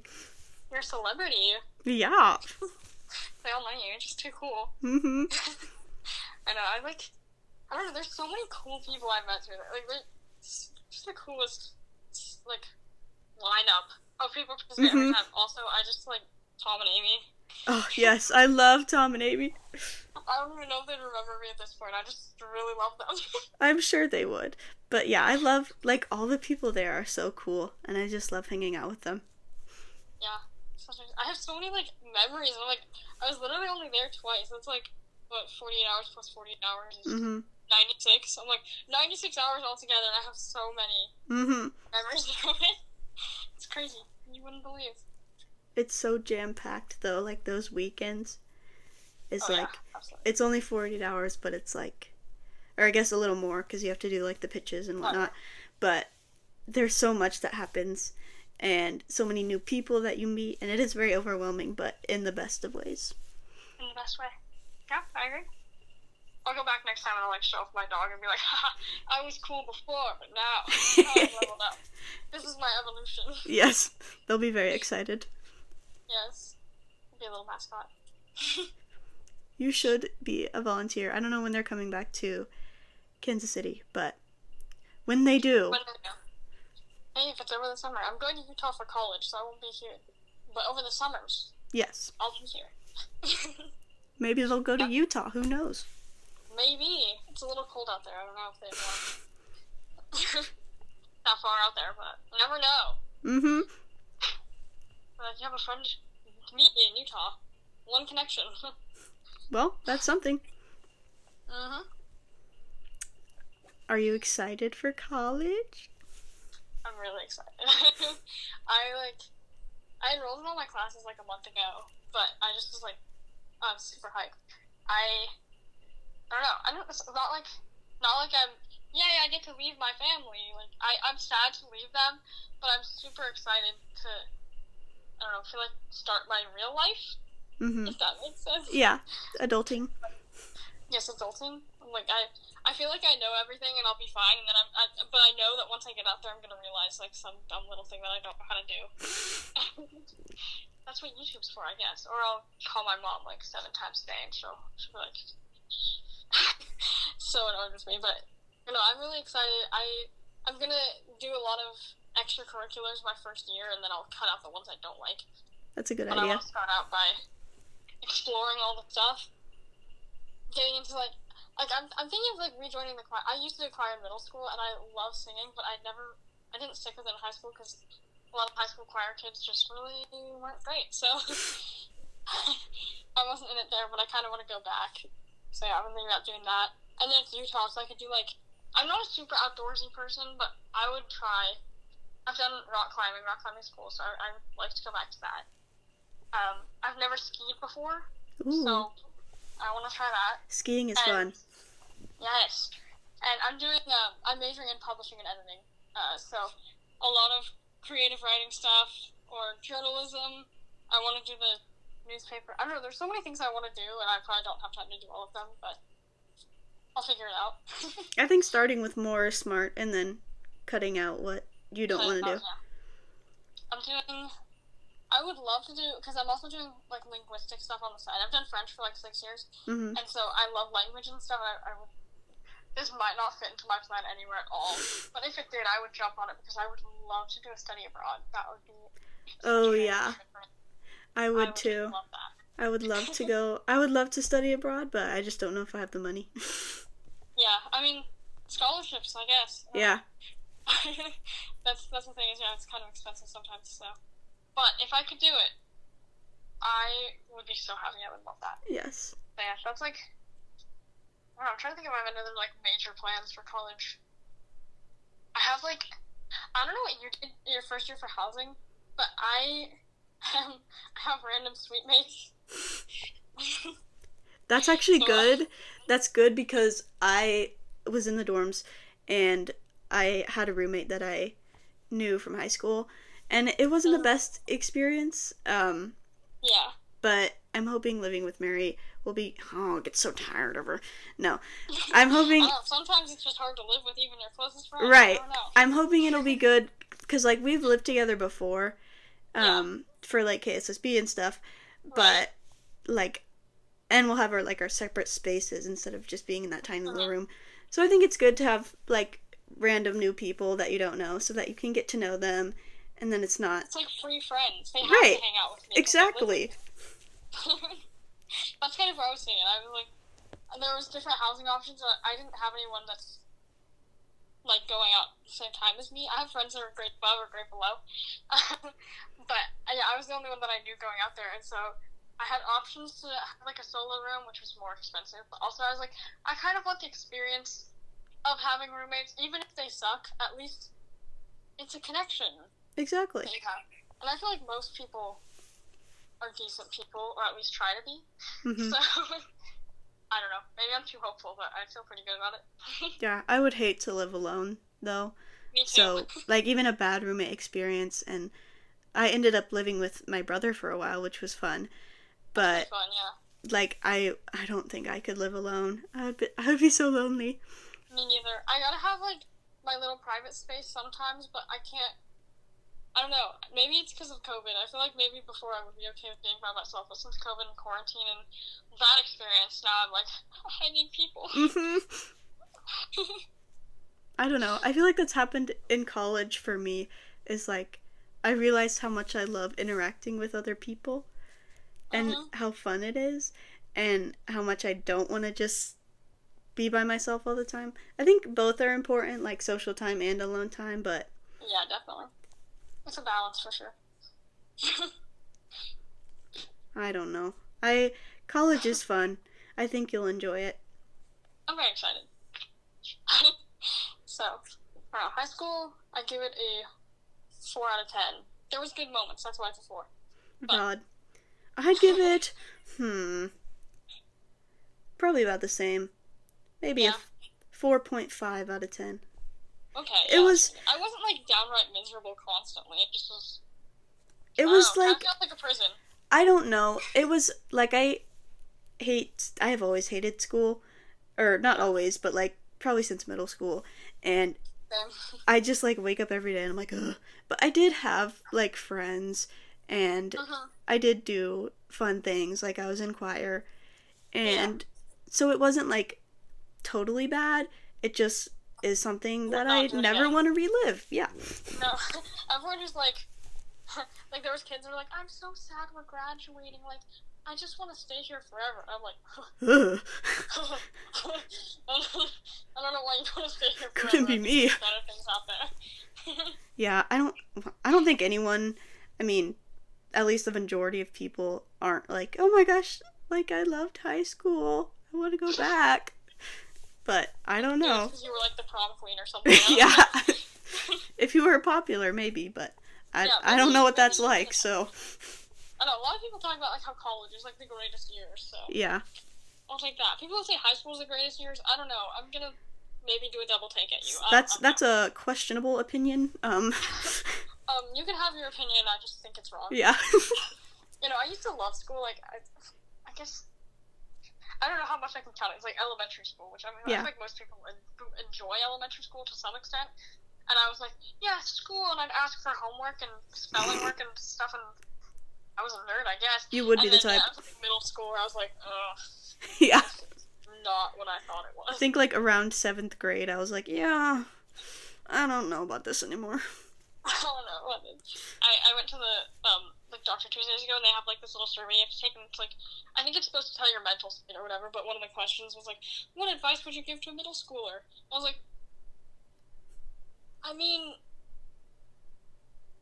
You're a celebrity. Yeah. They all know you. It's just too cool. Mm-hmm. I know. I don't know. There's so many cool people I've met through that. Like, they're just the coolest, like, lineup of people participate every time. Also, I just like Tom and Amy. Oh yes, I love Tom and Amy. I don't even know if they'd remember me at this point. I just really love them. I'm sure they would. But yeah, I love, like, all the people there are so cool, and I just love hanging out with them. Yeah. I have so many, like, memories. I'm like, I was literally only there twice. That's like, what, 48 hours plus 48 hours is 96? I'm like, 96 hours altogether, and I have so many memories of it. It's crazy. You wouldn't believe. It's so jam-packed, though. Like, those weekends is absolutely. It's only 48 hours, but it's like, or I guess a little more, because you have to do like the pitches and whatnot. But there's so much that happens, and so many new people that you meet, and it is very overwhelming, but in the best of ways. In the best way. Yeah, I agree. I'll go back next time and I'll like show off my dog and be like, haha, I was cool before, but now I've leveled up. This is my evolution. Yes, they'll be very excited. Yes. Be a little mascot. You should be a volunteer. I don't know when they're coming back to Kansas City, but when they do. Hey, if it's over the summer. I'm going to Utah for college, so I won't be here. But over the summers, yes, I'll be here. Maybe they'll go to Utah. Who knows? Maybe. It's a little cold out there. I don't know if they want that far out there, but you never know. Mm-hmm. But if you have a friend to meet me in Utah, one connection. Well, that's something. Mm-hmm. Are you excited for college? I'm really excited. I enrolled in all my classes like a month ago, but I just was like, I'm super hyped. I don't know. It's not like I'm, yay, I get to leave my family. Like, I'm sad to leave them, but I'm super excited to, I don't know, feel like start my real life. Mm-hmm. If that makes sense. Yeah, adulting. Yes, adulting. Like, I feel like I know everything and I'll be fine, and then but I know that once I get out there, I'm gonna realize like some dumb little thing that I don't know how to do. That's what YouTube's for, I guess. Or I'll call my mom like 7 times a day, and she'll be like so annoyed with me. But you know, I'm really excited. I'm gonna do a lot of extracurriculars my first year, and then I'll cut out the ones I don't like. That's a good idea. I want to start out by exploring all the stuff, getting into like I'm thinking of like rejoining the choir. I used to do choir in middle school, and I love singing, but I didn't stick with it in high school because a lot of high school choir kids just really weren't great. So I wasn't in it there, but I kind of want to go back. So yeah, I've been thinking about doing that. And then it's Utah, so I could do like, I'm not a super outdoorsy person, but I would try. I've done rock climbing. Rock climbing is cool, so I would like to go back to that. I've never skied before, so I want to try that. Skiing is fun. Yes. And I'm majoring in publishing and editing. So a lot of creative writing stuff or journalism. I want to do the newspaper. I don't know, there's so many things I want to do, and I probably don't have time to do all of them, but I'll figure it out. I think starting with more is smart, and then cutting out what you don't want to do. Yeah. I would love to do, because I'm also doing, like, linguistic stuff on the side. I've done French for, like, 6 years, and so I love language and stuff. This might not fit into my plan anywhere at all, but if it did, I would jump on it, because I would love to do a study abroad. That would be... Oh, yeah. I would too. Love that. I would love to go. I would love to study abroad, but I just don't know if I have the money. Yeah, I mean, scholarships, I guess. Yeah. That's the thing, is, yeah, it's kind of expensive sometimes, so... But if I could do it, I would be so happy. I would love that. Yes. But yeah, that's like... I don't know, I'm trying to think if I have any other, like, major plans for college. I have, like... I don't know what you did your first year for housing, but I have random suite mates. That's actually good. That's good because I was in the dorms, and I had a roommate that I knew from high school, and it wasn't the best experience. Yeah. But I'm hoping living with Mary will be... Oh, I get so tired of her. No. I'm hoping... sometimes it's just hard to live with even your closest friends. Right. I don't know. I'm hoping it'll be good, because, like, we've lived together before, for, like, KSSB and stuff, but, like... And we'll have our separate spaces instead of just being in that tiny little room. So I think it's good to have, like, random new people that you don't know so that you can get to know them, and then it's not... It's like free friends. They have to hang out with me. Exactly. That's kind of what I was saying. I was like... There was different housing options, but I didn't have anyone that's, like, going out at the same time as me. I have friends that are grade above or grade below. But, yeah, I was the only one that I knew going out there, and so... I had options to have, like, a solo room, which was more expensive, but also I was like, I kind of want the experience of having roommates, even if they suck, at least it's a connection. Exactly. That you have. And I feel like most people are decent people, or at least try to be. So, I don't know. Maybe I'm too hopeful, but I feel pretty good about it. Yeah, I would hate to live alone, though. Me too. So, like, even a bad roommate experience, and I ended up living with my brother for a while, which was fun. But, fun, yeah. Like, I don't think I could live alone. I would be so lonely. Me neither. I gotta have, like, my little private space sometimes, but I can't I don't know. Maybe it's because of COVID. I feel like maybe before I would be okay with being by myself, but since COVID and quarantine and that experience, now I'm like, I need people. I don't know. I feel like that's happened in college for me. Is like, I realized how much I love interacting with other people and Mm-hmm. how fun it is, and how much I don't want to just be by myself all the time. I think both are important, like social time and alone time, but Yeah, definitely. It's a balance for sure. I don't know. I College is fun. I think you'll enjoy it. I'm very excited. So, high school, I give it a 4 out of 10. There was good moments, that's why it's a 4. But, God. I'd give it probably about the same. Maybe a yeah. 4.5 out of 10. Okay, It yeah. was I wasn't, like, downright miserable constantly. It just was, it I don't was know, kind of like, felt like a prison. I don't know. It was like I have always hated school, or not Yeah. always, but like probably since middle school, and Same. I just like wake up every day and I'm like, ugh. But I did have like friends, and Mm-hmm. I did do fun things. Like I was in choir, Yeah. and so it wasn't like totally bad. It just is something You would that I not do it never again. want to relive. Yeah. No. Everyone just, like, like, there was kids that were like, I'm so sad we're graduating. Like, I just want to stay here forever. I'm like, Ugh. I don't know why you want to stay here Couldn't forever. be I think me. there's better things out there. Yeah, I don't think anyone, I mean, at least the majority of people aren't like, "Oh my gosh, like I loved high school. I want to go back." But I don't It was know. because you were like the prom queen or something. I don't Yeah. know. If you were popular, maybe, but I Yeah, I don't know what maybe that's you like, did. so I know a lot of people talk about like how college is like the greatest years, so yeah. I'll take that. People who say high school is the greatest years, I don't know. I'm gonna maybe do a double take at you. That's I don't that's a questionable opinion. know. You can have your opinion. I just think it's wrong. Yeah. You know, I used to love school. Like, I guess I don't know how much I can count it. It's like elementary school, which I mean, I Yeah. think most people enjoy elementary school to some extent. And I was like, yeah, school, and I'd ask for homework and spelling work and stuff, and I was a nerd, I guess. You would be And the then yeah, type. I was like middle school where I was like, ugh, Yeah. this is not what I thought it I was. think like around 7th grade I was like, yeah, I don't know about this anymore. I don't know. I went to the like Doctor Tuesdays ago, and they have like this little survey you have to take, and it's like I think it's supposed to tell your mental state or whatever. But one of the questions was like, what advice would you give to a middle schooler? I was like, I mean,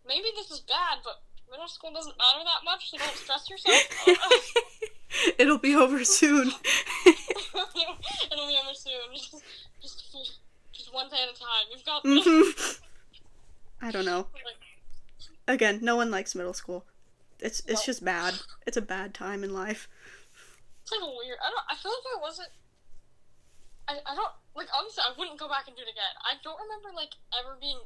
maybe this is bad, but middle school doesn't matter that much, so don't stress yourself. It'll be over soon. It'll be over soon. Just one day at a time. You've got this. Mm-hmm. I don't know. Like, Again, no one likes middle school. no. It's just bad. It's a bad time in life. It's like weird. I feel like I wasn't. I don't like. Obviously, I wouldn't go back and do it again. I don't remember like ever being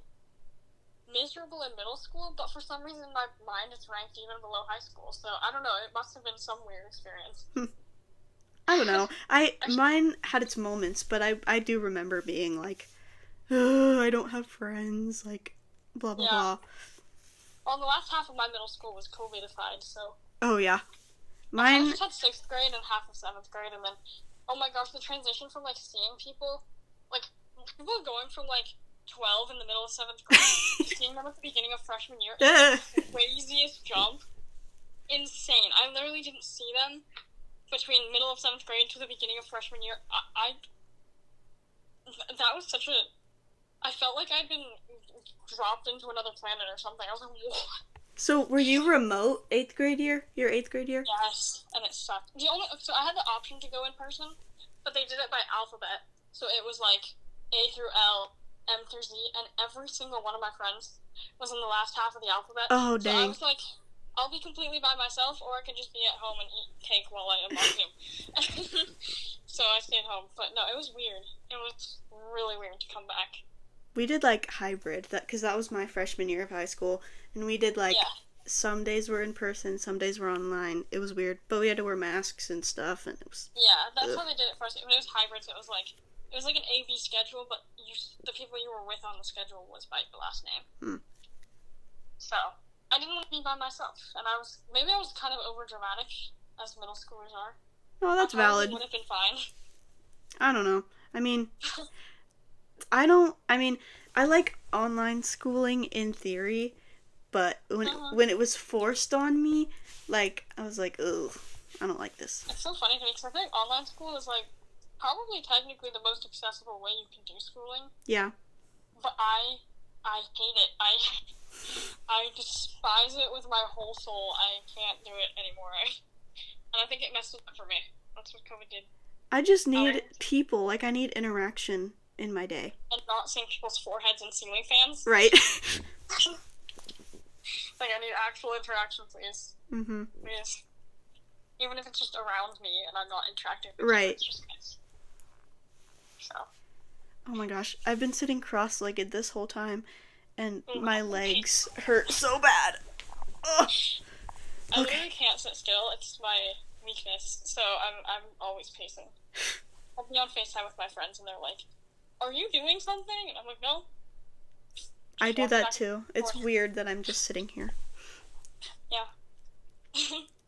miserable in middle school, but for some reason in my mind it's ranked even below high school. So I don't know. It must have been some weird experience. I don't know. Mine had its moments, but I do remember being like, "Ugh, I don't have friends, like blah blah Yeah. blah." Well, the last half of my middle school was COVIDified, so Oh yeah. I Mine just had 6th grade and half of 7th grade, and then oh my gosh, the transition from like seeing people, like people going from like 12 in the middle of 7th grade to seeing them at the beginning of freshman year is the craziest jump. Insane. I literally didn't see them between middle of 7th grade to the beginning of freshman year. That was such a. I felt like I'd been dropped into another planet or something. I was like, what? So were you remote 8th grade year? Your 8th grade year? Yes, and it sucked. So I had the option to go in person, but they did it by alphabet. So it was like A through L, M through Z, and every single one of my friends was in the last half of the alphabet. Oh So I dang. was like, I'll be completely by myself, or I can just be at home and eat cake while I unlock him. So I stayed home, but no, it was weird. It was really weird to come back. We did like hybrid, that because that was my freshman year of high school, and we did like Yeah, some days were in person, some days were online. It was weird, but we had to wear masks and stuff, and it was yeah, that's ugh. how they did it first. It was hybrid, so it was like an A B schedule, but the people you were with on the schedule was by your last name. Hmm. So I didn't want to be by myself, and I was kind of over dramatic, as middle schoolers are. Oh, that's probably valid. would have been fine. I don't know. I mean, I like online schooling in theory, but when it was forced on me, like, I was like, ugh, I don't like this. It's so funny to me because I think online school is like probably technically the most accessible way you can do schooling. Yeah. But I hate it. I despise it with my whole soul. I can't do it anymore. And I think it messed it up for me. That's what COVID did. I just need people. Like, I need interaction in my day. And not seeing people's foreheads and ceiling fans. Right. Like, I need actual interaction, please. Mm-hmm. Please. Even if it's just around me and I'm not interacting with right. You, it's just nice. So. Oh my gosh. I've been sitting cross-legged this whole time, and my legs hurt so bad. Ugh. I literally can't sit still. It's my weakness. So I'm always pacing. I'll be on FaceTime with my friends and they're like, "Are you doing something?" And I'm like, "No." I do that too. It's weird that I'm just sitting here. Yeah.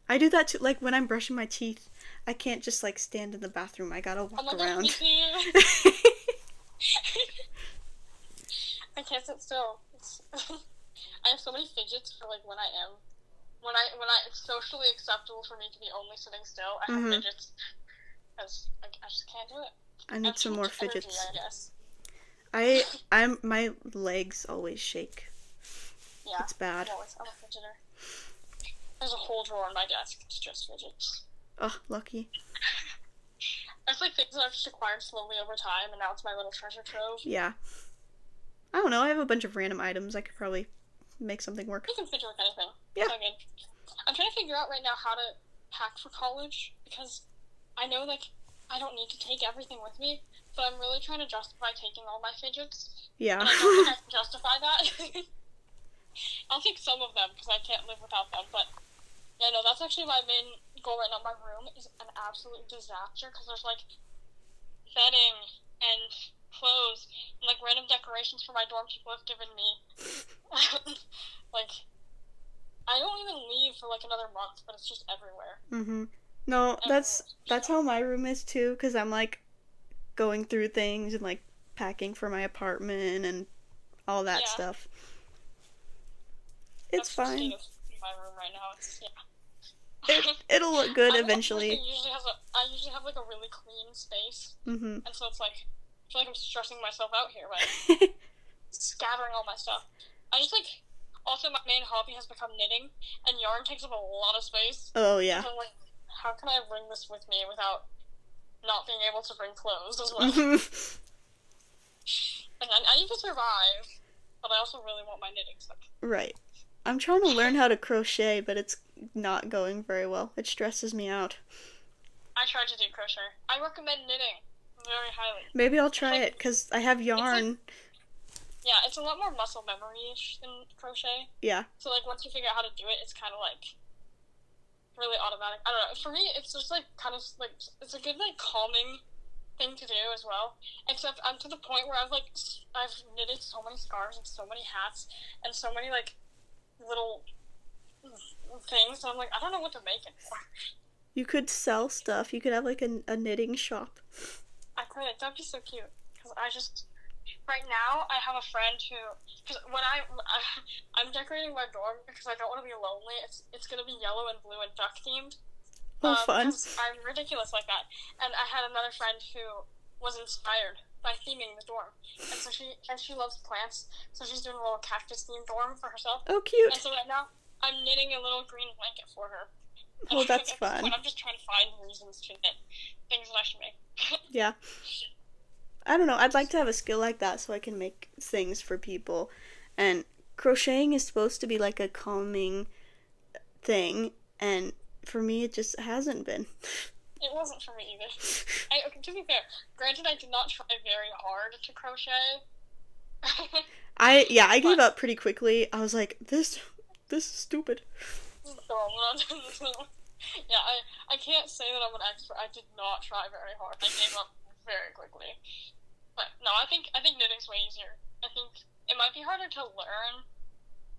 I do that too. Like, when I'm brushing my teeth, I can't just, like, stand in the bathroom. I gotta walk around. I can't sit still. I have so many fidgets for, like, when it's socially acceptable for me to be only sitting still, I have fidgets. Because I just can't do it. I need some more fidgets. Energy, I guess. My legs always shake. Yeah. It's bad. I'm a fidgeter. There's a whole drawer on my desk. It's just fidgets. Oh, lucky. It's like things that I've just acquired slowly over time, and now it's my little treasure trove. Yeah. I don't know. I have a bunch of random items. I could probably make something work. You can fidget with anything. Yeah. So good. I'm trying to figure out right now how to pack for college, because I know, like, I don't need to take everything with me, but I'm really trying to justify taking all my fidgets. Yeah. And I don't think I can justify that. I'll take some of them, because I can't live without them, but yeah, no, that's actually my main goal right now. My room is an absolute disaster, because there's, like, bedding and clothes and, like, random decorations for my dorm people have given me. Like, I don't even leave for, like, another month, but it's just everywhere. Mm-hmm. No, that's how my room is, too, because I'm, like, going through things and, like, packing for my apartment and all that stuff. It's that's fine. The state of my room right now. It's, It'll look good eventually. I usually have like a really clean space, and so it's like I feel like I'm stressing myself out here by scattering all my stuff. I just like also my main hobby has become knitting, and yarn takes up a lot of space. Oh yeah. So I'm like, how can I bring this with me without not being able to bring clothes as well? Like, I need to survive, but I also really want my knitting stuff. Right. I'm trying to learn how to crochet, but it's not going very well. It stresses me out. I tried to do crochet. I recommend knitting very highly. Maybe I'll try it, because I have yarn. It's a lot more muscle memory-ish than crochet. Yeah. So, like, once you figure out how to do it, it's kind of, like, really automatic. I don't know. For me, it's just, like, kind of, like, it's a good, like, calming thing to do as well. Except I'm to the point where I've knitted so many scarves and so many hats and so many, like, little things, so I'm like, I don't know what to make it for. You could sell stuff. You could have, like, a knitting shop. I could. That'd be so cute. Because right now, I have a friend who, because when I'm decorating my dorm because I don't want to be lonely. It's going to be yellow and blue and duck themed. Oh, fun. Because I'm ridiculous like that. And I had another friend who was inspired by theming the dorm. And so she loves plants, so she's doing a little cactus themed dorm for herself. Oh, cute. And so right now, I'm knitting a little green blanket for her. Oh, that's fun. I'm just trying to find reasons to knit things that I should make. Yeah. I don't know. I'd like to have a skill like that so I can make things for people. And crocheting is supposed to be like a calming thing, and for me, it just hasn't been. It wasn't for me either. To be fair, granted, I did not try very hard to crochet. I gave up pretty quickly. I was like, this is stupid. Yeah, I can't say that I'm an expert. I did not try very hard. I gave up very quickly. But no, I think knitting's way easier. I think it might be harder to learn,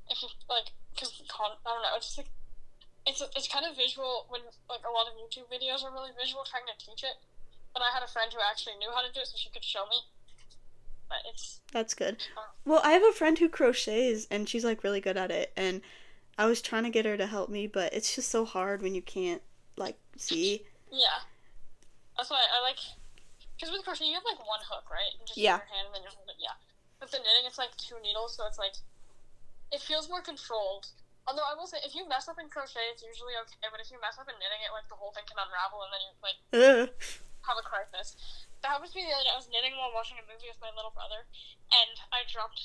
if you, like, because, I don't know, it's just, like, it's kind of visual when, like, a lot of YouTube videos are really visual trying to teach it. But I had a friend who actually knew how to do it, so she could show me. But it's... That's good. Well, I have a friend who crochets, and she's, like, really good at it, and I was trying to get her to help me, but it's just so hard when you can't, like, see. Yeah. That's why I like... Because with crochet, you have, like, one hook, right? And just Yeah. use your hand, and then you hold it, yeah. With the knitting, it's, like, 2 needles, so it's, like... It feels more controlled. Although, I will say, if you mess up in crochet, it's usually okay, but if you mess up in knitting it, like, the whole thing can unravel, and then you, like, have a crisis. That happened to me the other day. I was knitting while watching a movie with my little brother, and I dropped,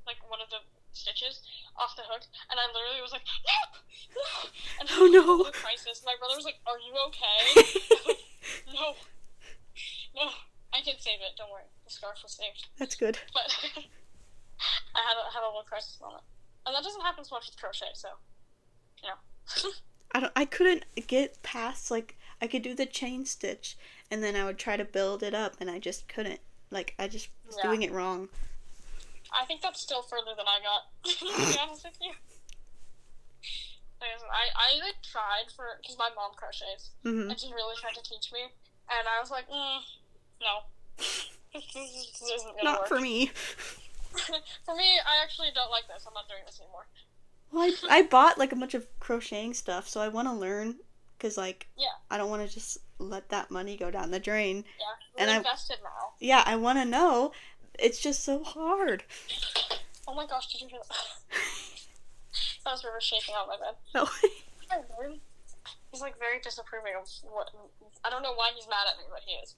like, one of the stitches off the hook, and I literally was like, no! No! And Oh, no. A crisis. My brother was like, are you okay? Like, no. No. I did save it, don't worry. The scarf was saved. That's good. But I had a little crisis moment. And that doesn't happen so much with crochet, so, you know. I couldn't get past, like, I could do the chain stitch, and then I would try to build it up, and I just couldn't. Like, I just was doing it wrong. I think that's still further than I got, to be honest with you. I like, tried for, because my mom crochets, and she really tried to teach me, and I was like, no. This isn't gonna Not work. for me. For me, I actually don't like this. I'm not doing this anymore. Well, I bought, like, a bunch of crocheting stuff, so I want to learn, because, like, Yeah. I don't want to just let that money go down the drain. Yeah, And we're invested now. Yeah, I want to know. It's just so hard. Oh my gosh, did you hear that? That was River shaking out my bed. Oh. He's, like, very disapproving of what... I don't know why he's mad at me, but he is.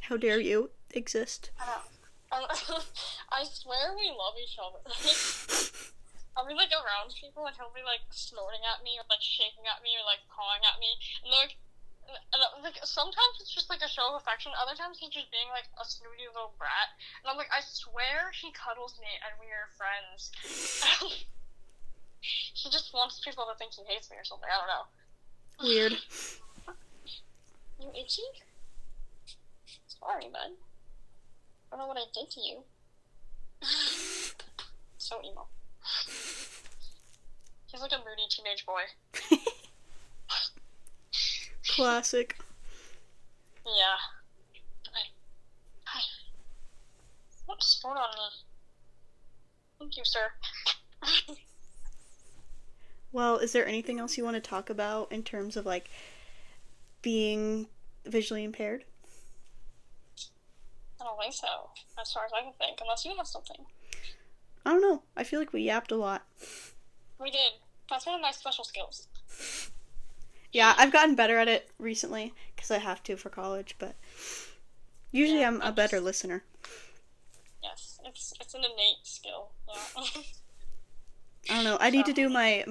How dare you exist? I know. I swear we love each other. I'll be, like, around people, and he'll be, like, snorting at me, or, like, shaking at me, or, like, pawing at me, and, like, sometimes it's just, like, a show of affection, other times he's just being, like, a snooty little brat, and I'm like, I swear he cuddles me, and we are friends. He just wants people to think he hates me or something, I don't know. Weird. You itchy? Sorry, bud. I don't know what I did to you. So emo. He's like a moody teenage boy. Classic. Yeah. What sport on me? Thank you, sir. Well, is there anything else you want to talk about in terms of, like, being visually impaired? I don't think so, as far as I can think, unless you have something. I don't know. I feel like we yapped a lot. We did. That's one of my special skills. Yeah, I've gotten better at it recently, because I have to for college, but usually I'm a better listener. Yes, it's an innate skill. Yeah. I don't know. I need to do my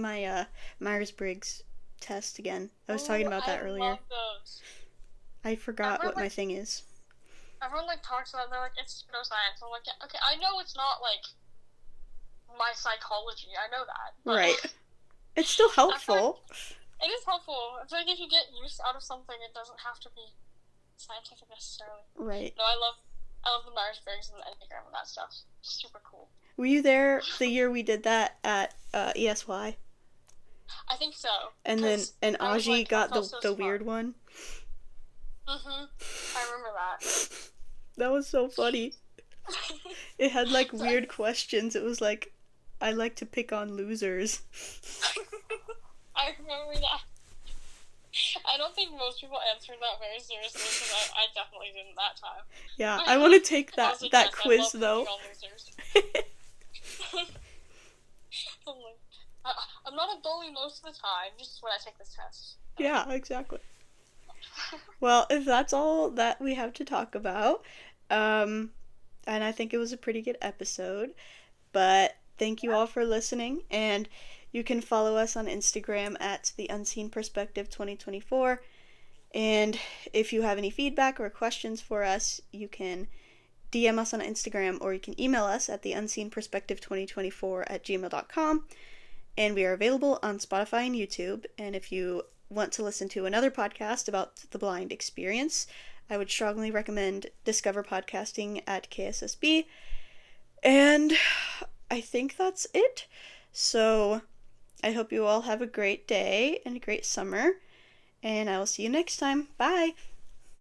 Myers-Briggs test again. I was talking about that earlier. I love those. I forgot what my thing is. Everyone, like, talks about it, they're like, it's pseudoscience. I'm like, yeah, okay, I know it's not, like, my psychology. I know that. But right. It's still helpful. It is helpful. It's like if you get use out of something, it doesn't have to be scientific necessarily. Right. No, I love the Myers-Briggs and the Enneagram and that stuff. Super cool. Were you there the year we did that at ESY? I think so. And Aji, like, got the weird one. I remember that. That was so funny. It had, like, weird questions. It was like, I like to pick on losers. I remember that. I don't think most people answered that very seriously, because I definitely didn't that time. Yeah, I want to take that quiz, though. I'm not a bully most of the time, just when I take this test. Yeah, exactly. Well, if that's all that we have to talk about, and I think it was a pretty good episode, but thank you all for listening, and you can follow us on Instagram at The Unseen Perspective 2024, and if you have any feedback or questions for us, you can DM us on Instagram, or you can email us at theunseenperspective2024@gmail.com, and we are available on Spotify and YouTube, and if you want to listen to another podcast about the blind experience, I would strongly recommend Discover Podcasting at KSSB. And I think that's it. So I hope you all have a great day and a great summer, and I will see you next time. Bye!